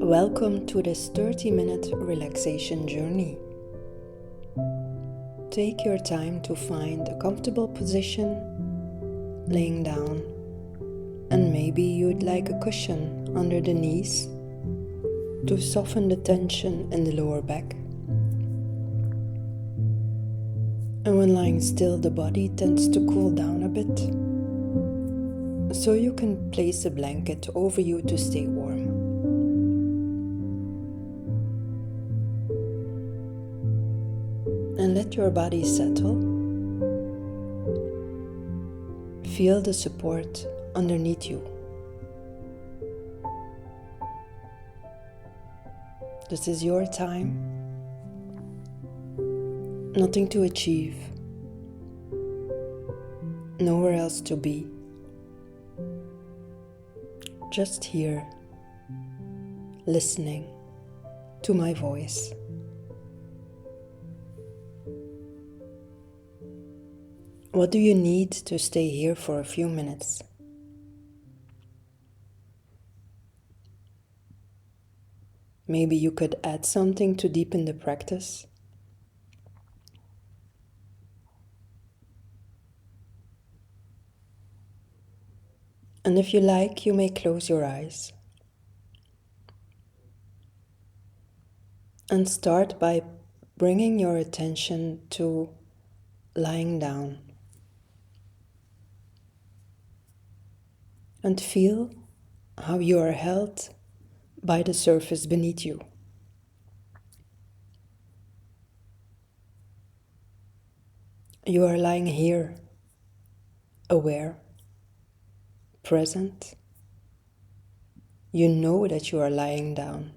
Welcome to this 30-minute relaxation journey. Take your time to find a comfortable position, laying down, and maybe you'd like a cushion under the knees to soften the tension in the lower back. And when lying still, the body tends to cool down a bit, so you can place a blanket over you to stay warm. And let your body settle. Feel the support underneath you. This is your time. Nothing to achieve. Nowhere else to be. Just here, listening to my voice. What do you need to stay here for a few minutes? Maybe you could add something to deepen the practice. And if you like, you may close your eyes. And start by bringing your attention to lying down. And feel how you are held by the surface beneath you. You are lying here, aware, present. You know that you are lying down.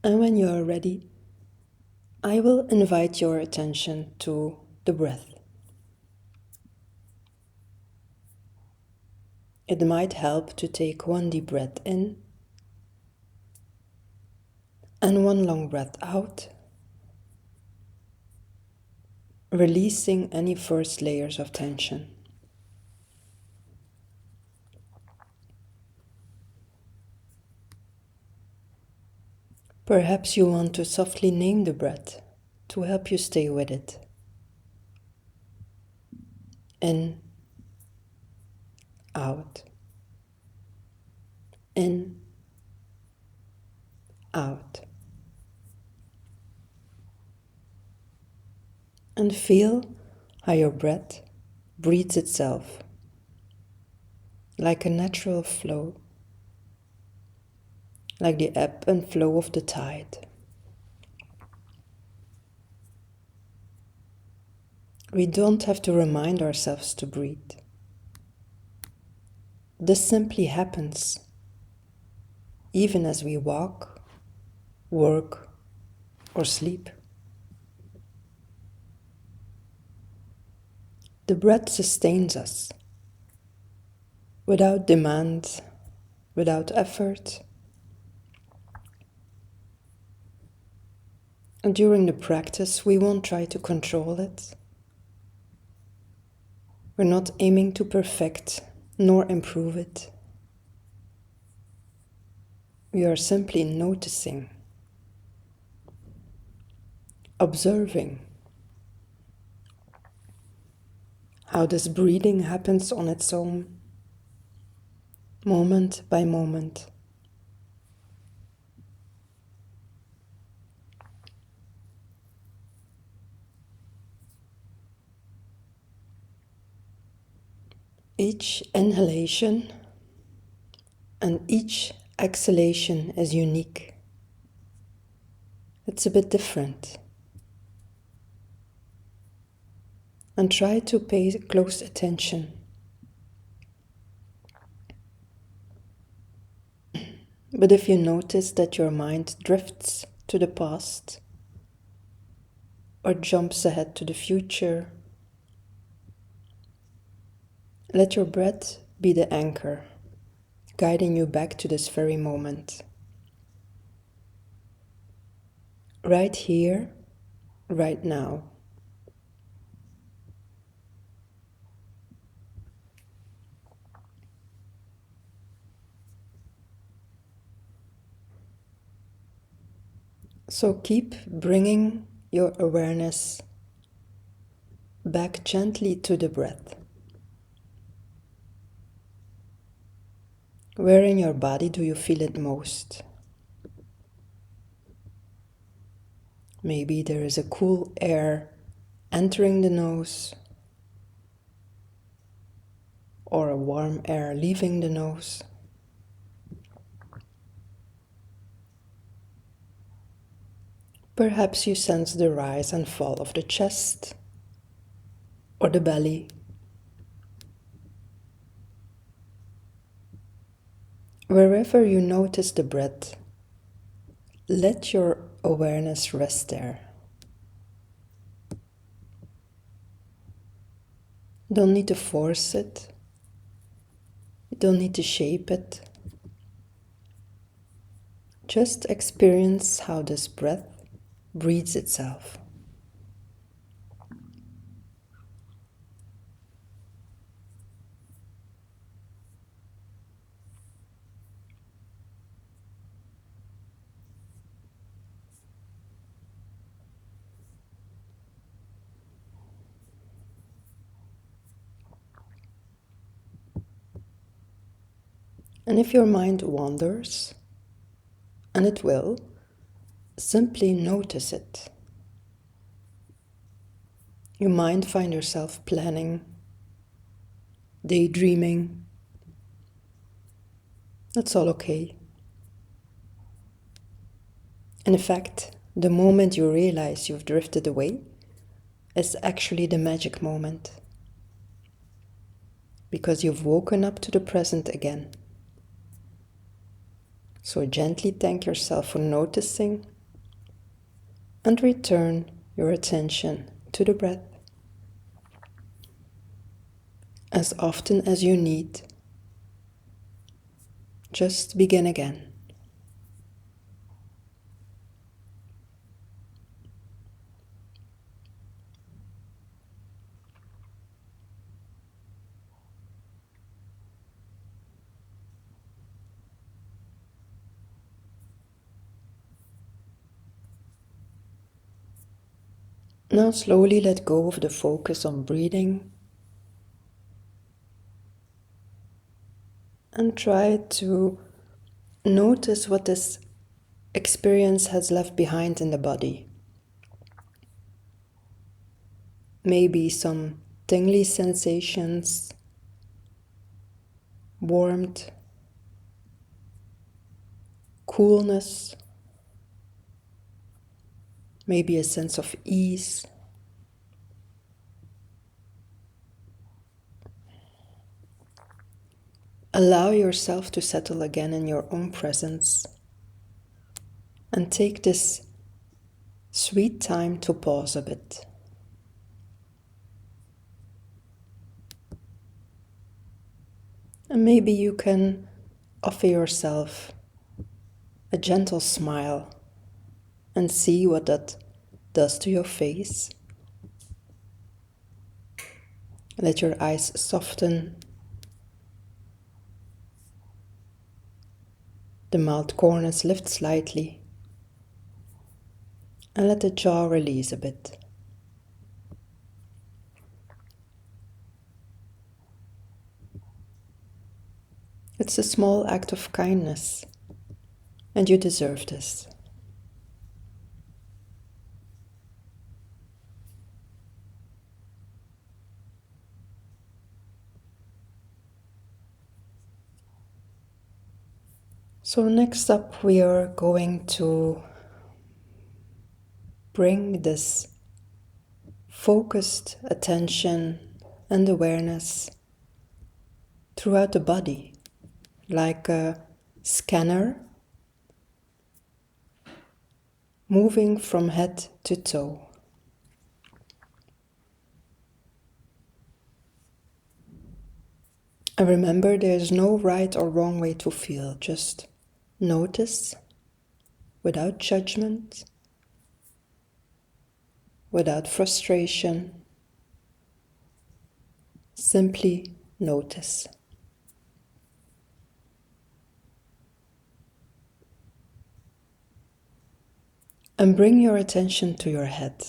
And when you are ready, I will invite your attention to the breath. It might help to take one deep breath in and one long breath out, releasing any first layers of tension. Perhaps you want to softly name the breath to help you stay with it. In, out, in, out. And feel how your breath breathes itself like a natural flow, like the ebb and flow of the tide. We don't have to remind ourselves to breathe. This simply happens, even as we walk, work, or sleep. The breath sustains us, without demand, without effort. And during the practice, we won't try to control it. We're not aiming to perfect nor improve it. We are simply noticing, observing how this breathing happens on its own, moment by moment. Each inhalation and each exhalation is unique. It's a bit different. And try to pay close attention. But if you notice that your mind drifts to the past or jumps ahead to the future, let your breath be the anchor, guiding you back to this very moment. Right here, right now. So keep bringing your awareness back gently to the breath. Where in your body do you feel it most? Maybe there is a cool air entering the nose, or a warm air leaving the nose. Perhaps you sense the rise and fall of the chest or the belly. Wherever you notice the breath, let your awareness rest there. You don't need to force it. You don't need to shape it. Just experience how this breath breathes itself. And if your mind wanders, and it will, simply notice it. You might find yourself planning, daydreaming. That's all okay. And in fact, the moment you realize you've drifted away is actually the magic moment, because you've woken up to the present again. So gently thank yourself for noticing and return your attention to the breath as often as you need. Just begin again. Now slowly let go of the focus on breathing and try to notice what this experience has left behind in the body. Maybe some tingly sensations, warmth, coolness, maybe a sense of ease. Allow yourself to settle again in your own presence and take this sweet time to pause a bit. And maybe you can offer yourself a gentle smile and see what that does to your face. Let your eyes soften. The mouth corners lift slightly. And let the jaw release a bit. It's a small act of kindness, and you deserve this. So next up, we are going to bring this focused attention and awareness throughout the body, like a scanner moving from head to toe. And remember, there's no right or wrong way to feel. Just notice without judgment. without frustration. Simply notice. And bring your attention to your head.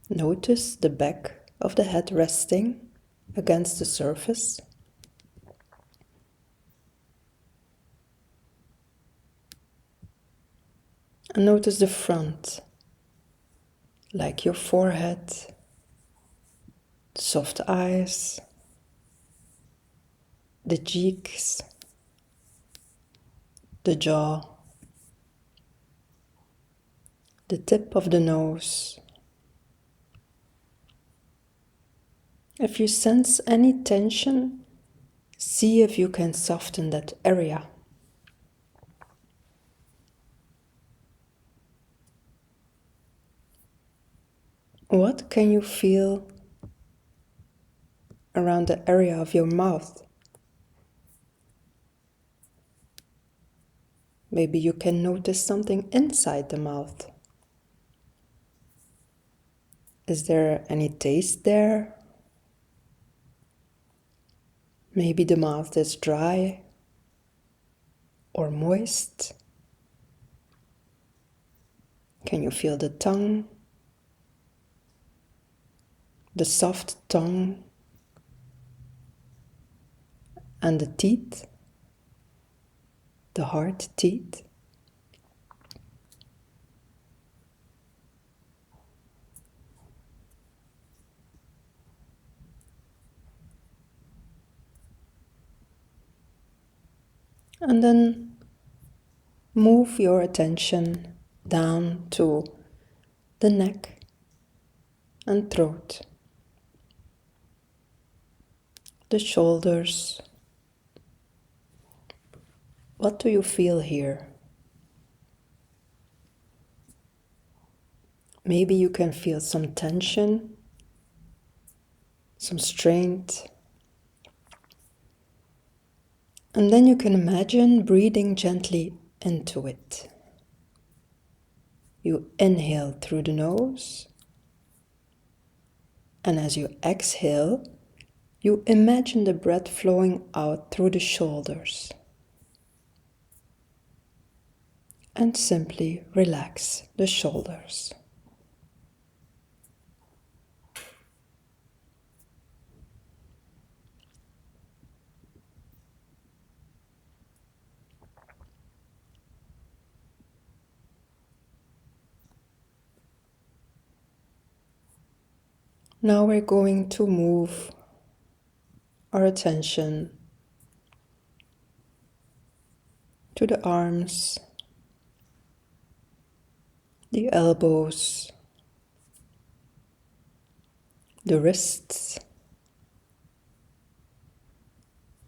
Notice the back of the head resting against the surface. And notice the front, like your forehead, the soft eyes, the cheeks, the jaw, the tip of the nose. If you sense any tension, see if you can soften that area. What can you feel around the area of your mouth? Maybe you can notice something inside the mouth. Is there any taste there? Maybe the mouth is dry or moist. Can you feel the tongue? The soft tongue and the teeth, the hard teeth. And then move your attention down to the neck and throat, the shoulders. What do you feel here? Maybe you can feel some tension, some strain. And then you can imagine breathing gently into it. You inhale through the nose, and as you exhale, you imagine the breath flowing out through the shoulders. And simply relax the shoulders. Now we're going to move our attention to the arms, the elbows, the wrists,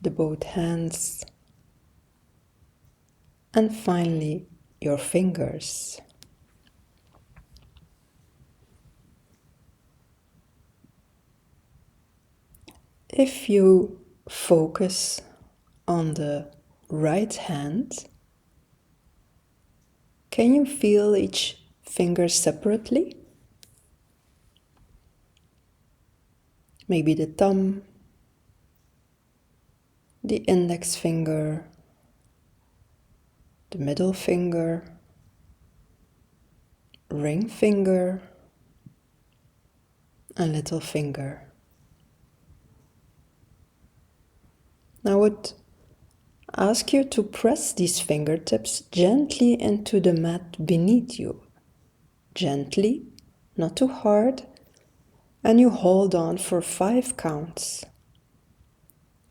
the both hands, and finally your fingers. If you focus on the right hand, can you feel each finger separately? Maybe the thumb, the index finger, the middle finger, ring finger, and little finger. Now I would ask you to press these fingertips gently into the mat beneath you. Gently, not too hard, and you hold on for 5 counts.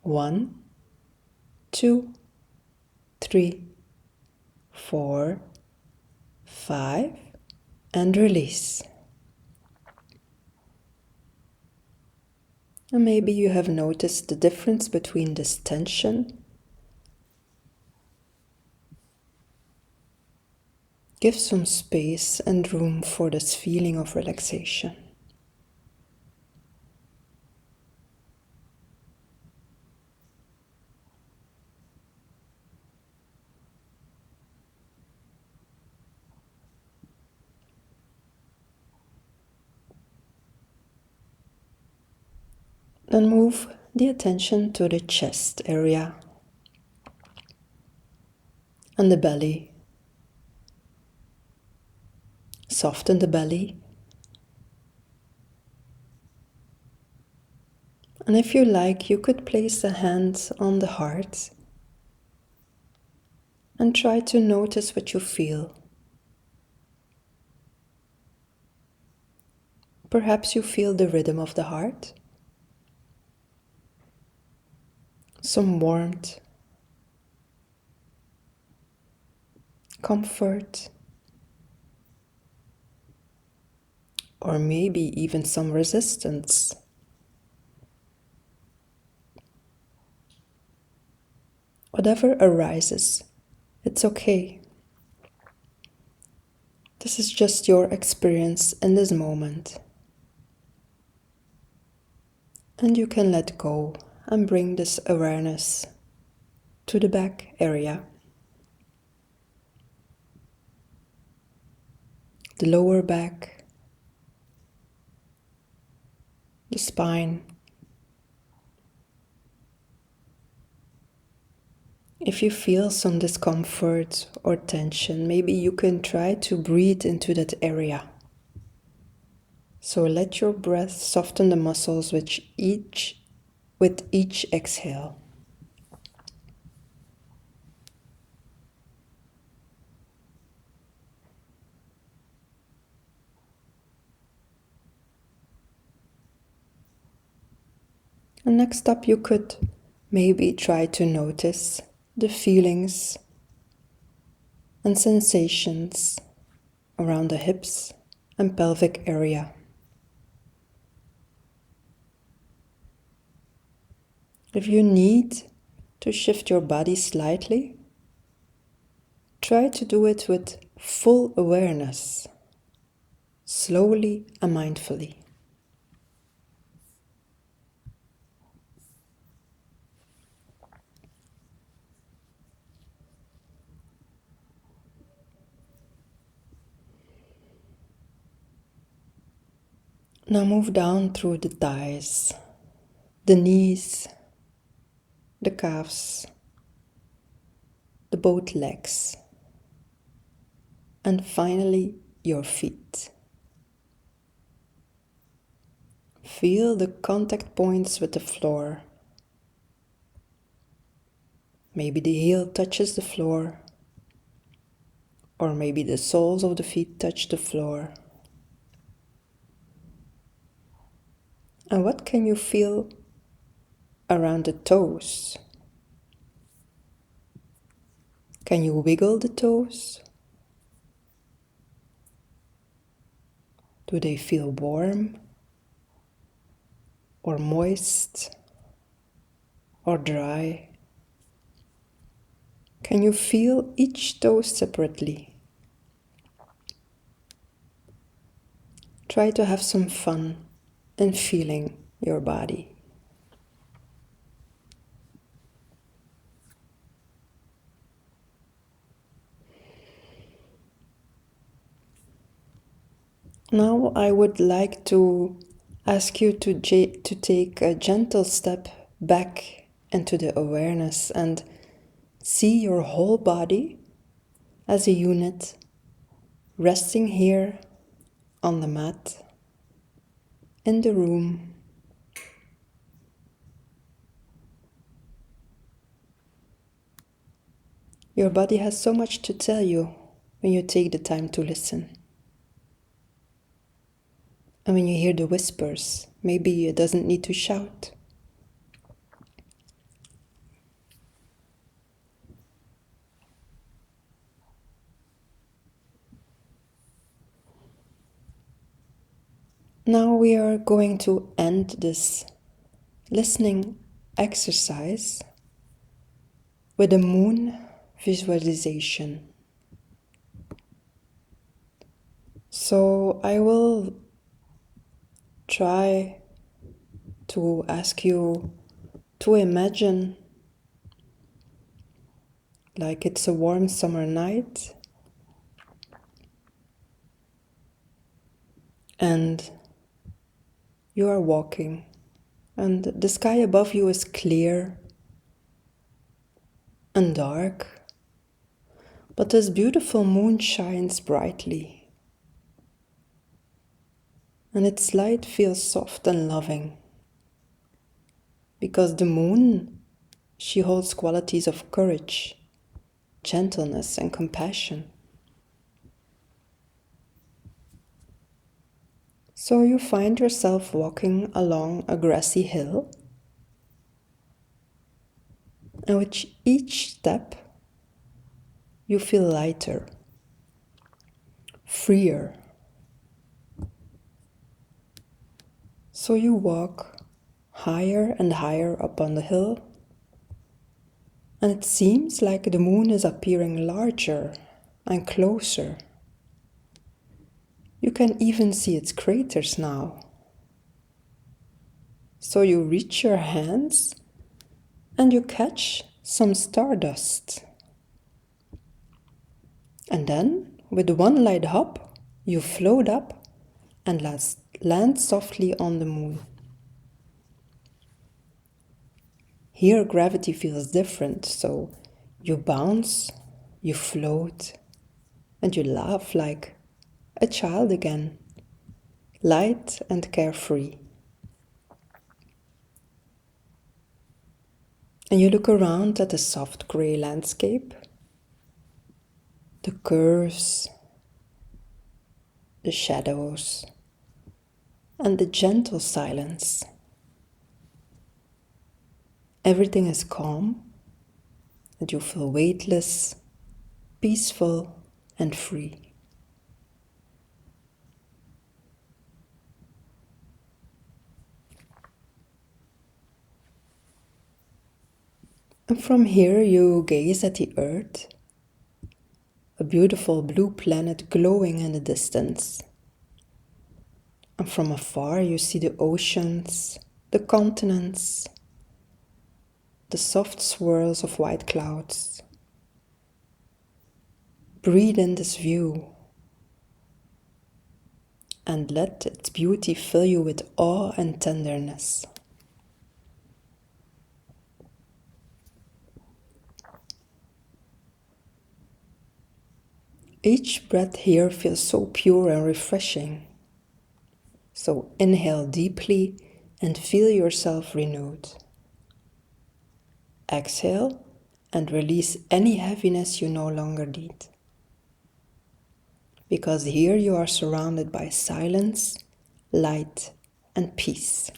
1, 2, 3, 4, 5, and release. And maybe you have noticed the difference between this tension. Give some space and room for this feeling of relaxation. Then move the attention to the chest area and the belly. Soften the belly. And if you like, you could place the hands on the heart and try to notice what you feel. Perhaps you feel the rhythm of the heart, some warmth, comfort, or maybe even some resistance. Whatever arises, it's okay. This is just your experience in this moment. And you can let go and bring this awareness to the back area, the lower back, the spine. If you feel some discomfort or tension, maybe you can try to breathe into that area. So let your breath soften the muscles with each exhale. And next up, you could maybe try to notice the feelings and sensations around the hips and pelvic area. If you need to shift your body slightly, try to do it with full awareness, slowly and mindfully. Now move down through the thighs, the knees, the calves, the both legs, and finally your feet. Feel the contact points with the floor. Maybe the heel touches the floor, or maybe the soles of the feet touch the floor. And what can you feel around the toes? Can you wiggle the toes? Do they feel warm or moist or dry? Can you feel each toe separately? Try to have some fun in feeling your body. Now I would like to ask you to take a gentle step back into the awareness and see your whole body as a unit resting here on the mat, in the room. Your body has so much to tell you when you take the time to listen. And when you hear the whispers, maybe it doesn't need to shout. Now we are going to end this listening exercise with a moon visualization. So I will try to ask you to imagine like it's a warm summer night and you are walking and the sky above you is clear and dark, but this beautiful moon shines brightly, and its light feels soft and loving, because the moon, she holds qualities of courage, gentleness, and compassion. So you find yourself walking along a grassy hill, and with each step you feel lighter, freer. So you walk higher and higher up on the hill, and it seems like the moon is appearing larger and closer. You can even see its craters now. So you reach your hands and you catch some stardust. And then, with one light hop, you float up and land softly on the moon. Here gravity feels different, so you bounce, you float, and you laugh like a child again, light and carefree. And you look around at the soft grey landscape, the curves, the shadows, and the gentle silence. Everything is calm, and you feel weightless, peaceful, and free. And from here you gaze at the earth, a beautiful blue planet glowing in the distance. And from afar you see the oceans, the continents, the soft swirls of white clouds. Breathe in this view and let its beauty fill you with awe and tenderness. Each breath here feels so pure and refreshing. So inhale deeply and feel yourself renewed. Exhale and release any heaviness you no longer need. Because here you are surrounded by silence, light, and peace.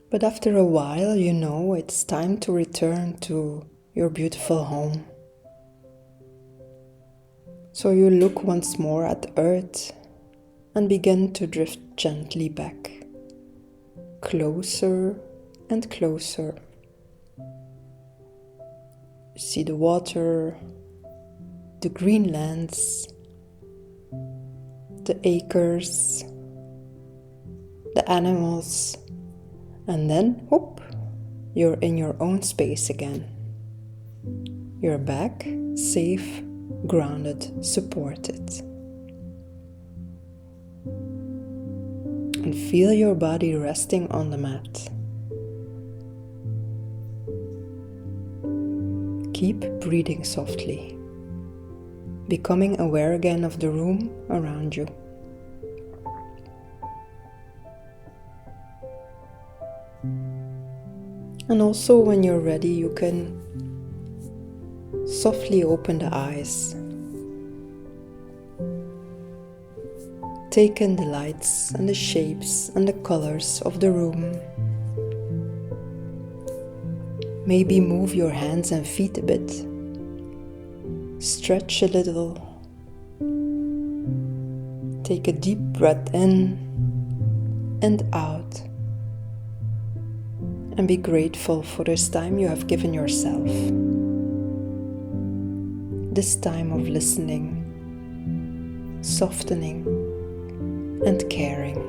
But after a while, you know it's time to return to your beautiful home. So you look once more at Earth and begin to drift gently back, closer and closer. You see the water, the green lands, the acres, the animals, and then, whoop, you're in your own space again. You're back, safe, grounded, supported. And feel your body resting on the mat. Keep breathing softly, becoming aware again of the room around you. And also when you're ready, you can softly open the eyes. Take in the lights and the shapes and the colors of the room. Maybe move your hands and feet a bit. Stretch a little. Take a deep breath in and out. And be grateful for this time you have given yourself. This time of listening, softening, and caring.